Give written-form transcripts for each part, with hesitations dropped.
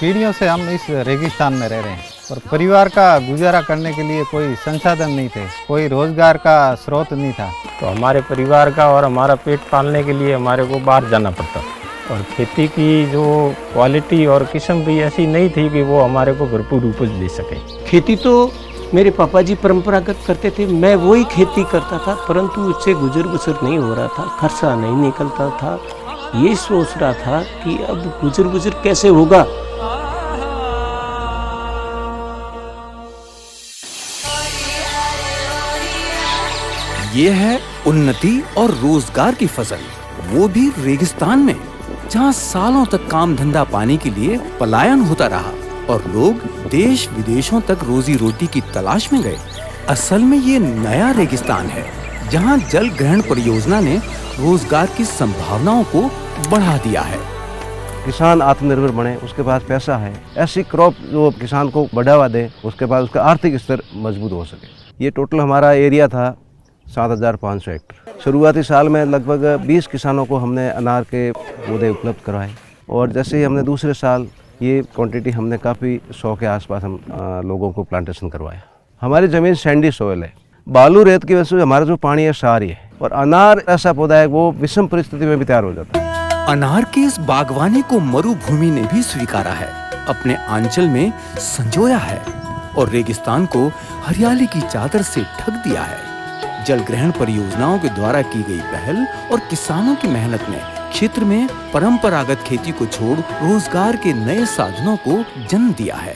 पीढ़ियों से हम इस रेगिस्तान में रह रहे हैं और परिवार का गुजारा करने के लिए कोई संसाधन नहीं थे, कोई रोजगार का स्रोत नहीं था। तो हमारे परिवार का और हमारा पेट पालने के लिए हमारे को बाहर जाना पड़ता और खेती की जो क्वालिटी और किस्म भी ऐसी नहीं थी कि वो हमारे को भरपूर उपज दे सके। खेती तो मेरे पापा जी परंपरागत करते थे, मैं वही खेती करता था, परंतु उससे गुजर बसर नहीं हो रहा था, खर्चा नहीं निकलता था। ये सोच रहा था कि अब गुजर बसर कैसे होगा। ये है उन्नति और रोजगार की फसल, वो भी रेगिस्तान में, जहाँ सालों तक काम धंधा पाने के लिए पलायन होता रहा और लोग देश विदेशों तक रोजी रोटी की तलाश में गए। असल में ये नया रेगिस्तान है, जहाँ जल ग्रहण परियोजना ने रोजगार की संभावनाओं को बढ़ा दिया है। किसान आत्मनिर्भर बने, उसके पास पैसा है, ऐसी क्रॉप जो किसान को बढ़ावा दे, उसके बाद उसका आर्थिक स्तर मजबूत हो सके। ये टोटल हमारा एरिया था 7,500 हेक्टर। शुरुआती साल में लगभग 20 किसानों को हमने अनार के पौधे उपलब्ध करवाए और जैसे ही हमने दूसरे साल ये क्वांटिटी हमने काफ़ी 100 के आसपास हम लोगों को प्लांटेशन करवाया। हमारी ज़मीन सैंडी सोयल है, बालू रेत की वजह से हमारा जो पानी है क्षारीय है और अनार ऐसा पौधा है वो विषम परिस्थिति में भी तैयार हो जाता है। अनार की इस बागवानी को मरुभूमि ने भी स्वीकारा है, अपने आंचल में संजोया है और रेगिस्तान को हरियाली की चादर से ढक दिया है। जल ग्रहण परियोजनाओं के द्वारा की गई पहल और किसानों की मेहनत ने क्षेत्र में परंपरागत खेती को छोड़ रोजगार के नए साधनों को जन्म दिया है।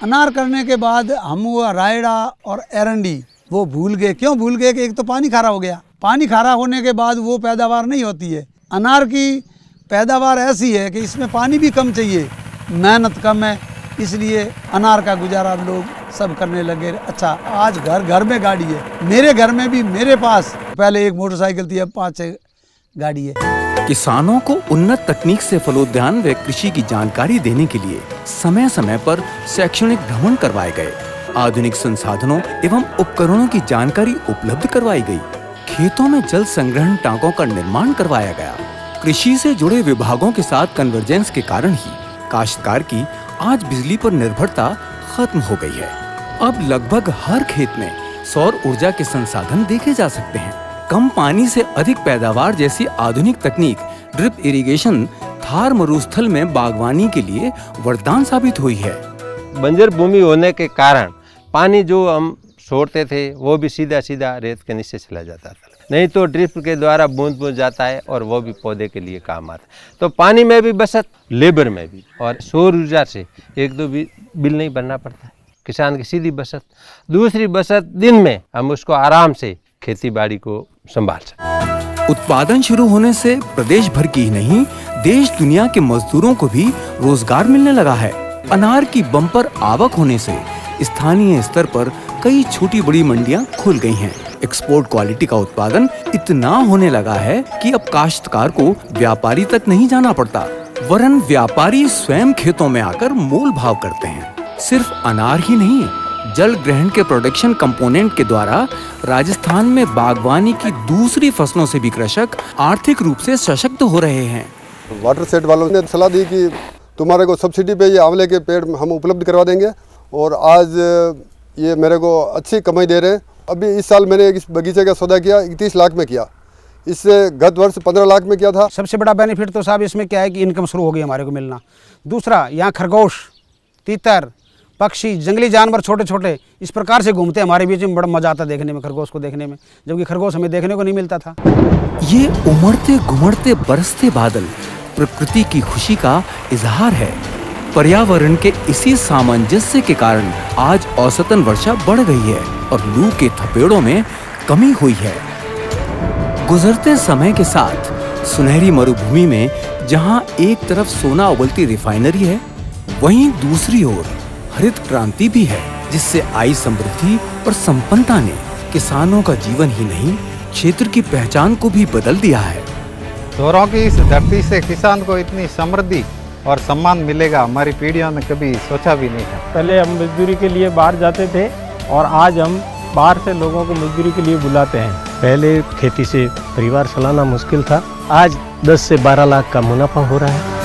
अनार करने के बाद हम वो रायड़ा और एरंडी वो भूल गए। क्यों भूल गए? कि एक तो पानी खारा हो गया, पानी खारा होने के बाद वो पैदावार नहीं होती है। अनार की पैदावार ऐसी है कि इसमें पानी भी कम चाहिए, मेहनत कम है, इसलिए अनार का गुजारा लोग सब करने लगे। अच्छा, आज घर घर में गाड़ी है, मेरे घर में भी, मेरे पास पहले एक मोटरसाइकिल थी, अब 5-6 गाड़ी है। किसानों को उन्नत तकनीक से फलोद्यान व कृषि की जानकारी देने के लिए समय समय पर शैक्षणिक भ्रमण करवाए गए, आधुनिक संसाधनों एवं उपकरणों की जानकारी उपलब्ध करवाई गई, खेतों में जल संग्रहण टांकों का निर्माण करवाया गया। कृषि से जुड़े विभागों के साथ कन्वर्जेंस के कारण ही काश्तकार की आज बिजली पर निर्भरता खत्म हो गई है। अब लगभग हर खेत में सौर ऊर्जा के संसाधन देखे जा सकते हैं। कम पानी से अधिक पैदावार जैसी आधुनिक तकनीक ड्रिप इरिगेशन थार मरुस्थल में बागवानी के लिए वरदान साबित हुई है। बंजर भूमि होने के कारण पानी जो हम छोड़ते थे वो भी सीधा सीधा रेत के नीचे चला जाता था, नहीं तो ड्रिप के द्वारा बूंद बूंद जाता है और वो भी पौधे के लिए काम आता है। तो पानी में भी बचत, लेबर में भी, और सौर ऊर्जा से 1-2 बिल नहीं भरना पड़ता है। किसान की सीधी बचत। दूसरी बचत, दिन में हम उसको आराम से खेती बाड़ी को संभाल सकते। उत्पादन शुरू होने से प्रदेश भर की ही नहीं, देश दुनिया के मजदूरों को भी रोजगार मिलने लगा है। अनार की बम्पर आवक होने से स्थानीय स्तर पर कई छोटी बड़ी मंडियां खुल गई हैं। एक्सपोर्ट क्वालिटी का उत्पादन इतना होने लगा है कि अब काश्तकार को व्यापारी तक नहीं जाना पड़ता, वरन व्यापारी स्वयं खेतों में आकर मोल भाव करते हैं। सिर्फ अनार ही नहीं, जल ग्रहण के प्रोडक्शन कंपोनेंट के द्वारा राजस्थान में बागवानी की दूसरी फसलों से भी कृषक आर्थिक रूप से सशक्त हो रहे हैं। वाटर सेट वालों ने सलाह दी कि तुम्हारे को सब्सिडी पे ये आंवले के पेड़ हम उपलब्ध करवा देंगे और आज ये मेरे को अच्छी कमाई दे रहे हैं। अभी इस साल मैंने इस बगीचे का सौदा किया 31 लाख में किया, इससे गत वर्ष 15 लाख में किया था। सबसे बड़ा बेनिफिट तो साहब इसमें क्या है कि इनकम शुरू हो गई हमारे को मिलना। दूसरा, यहाँ खरगोश, तीतर, पक्षी, जंगली जानवर छोटे छोटे इस प्रकार से घूमते हमारे बीच में, बड़ा मजा आता देखने में, खरगोश को देखने में, जबकि खरगोश हमें देखने को नहीं मिलता था। ये उमड़ते घुमड़ते बरसते बादल प्रकृति की खुशी का इजहार है। पर्यावरण के इसी सामंजस्य के कारण आज औसतन वर्षा बढ़ गई है और लू के थपेड़ों में कमी हुई है। गुजरते समय के साथ सुनहरी मरुभूमि में जहां एक तरफ सोना उबलती रिफाइनरी है, वहीं दूसरी ओर हरित क्रांति भी है, जिससे आई समृद्धि और संपन्नता ने किसानों का जीवन ही नहीं, क्षेत्र की पहचान को भी बदल दिया है। चोरों की इस धरती से किसान को इतनी समृद्धि और सम्मान मिलेगा, हमारी पीढ़ियों ने कभी सोचा भी नहीं था। पहले हम मजदूरी के लिए बाहर जाते थे और आज हम बाहर से लोगों को मजदूरी के लिए बुलाते हैं। पहले खेती से परिवार चलाना मुश्किल था, आज 10 से 12 लाख का मुनाफा हो रहा है।